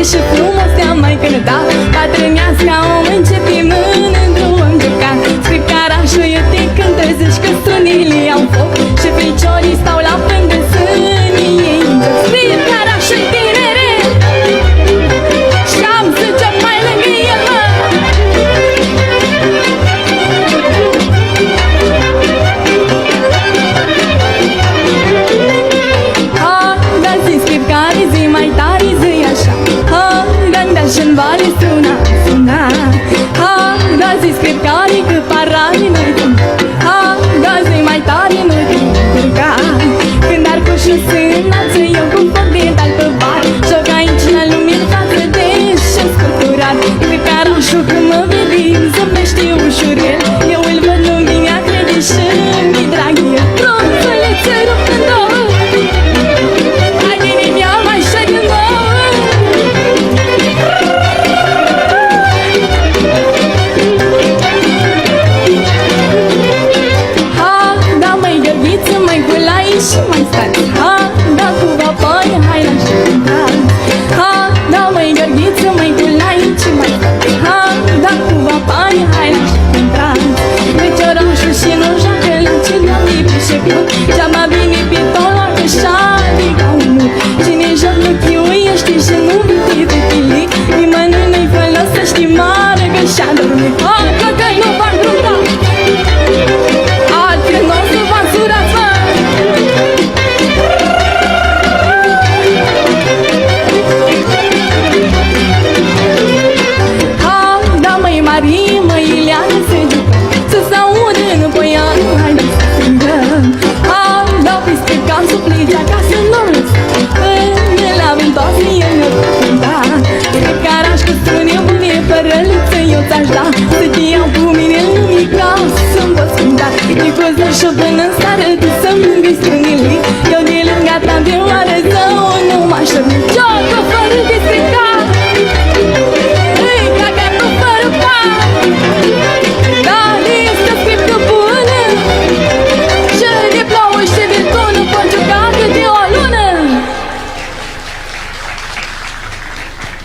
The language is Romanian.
și frumos te-am mai cântat. Bătrânească om începe mânândru în jucat. Spre carașul eu te cântez, zici că strunile au foc și feciorii stau la pândă sânii ei în joc. Spre carașul tinere și-am să joc mai lângă el, mă. Ha, dar zi scrie care zi mai tare zi așa. Ha, dar și-n vale suna, suna. Ha, dar zi scrie care că parare nu-i dăm. Ha, dar zi mai tare nu-i dăm curca. Când ar cușul sânață eu cu foc de dal pe bar. Joc aici la lumini față de și-n scuturat. Pe carașul când mă vede zâmbește ușurel. Eu îl văd lumina crede și-mi drag el. Tronțălețe rup în două, hai inimea mai șagă în două. Ha, da măi gărghiță, măi gulai și mai stați. Ha, da cu vapoi, hai la ședințat. Ha, da măi gărghiță, măi gulai și mai stați. Ha, da cu vapoi, hai la ședințat. Feciorașul și nu joacă la ce doamne pișe clut. Cea-ma bine pe tolar că șade ca un mut. Cine joc nu chiuiește și nu vite de chilic. Nimănui nu-i fălos să știi mare că și-a dormit. Ha, că nu v-am gruntat, altfel n-o să vă însurați, mă. Ha, da măi Marie, măi Ileana se jucă. Să se audă în poiană, haide să cântăm. Ha, da peste cam să plece acasă, nu lăsa. Până la vântoasă el ne-o cânta. Pe caraș cu strune bune, părăliță eu ți-aș da. Să te iau cu mine în lumii ca să-mi poți cânta. De coză și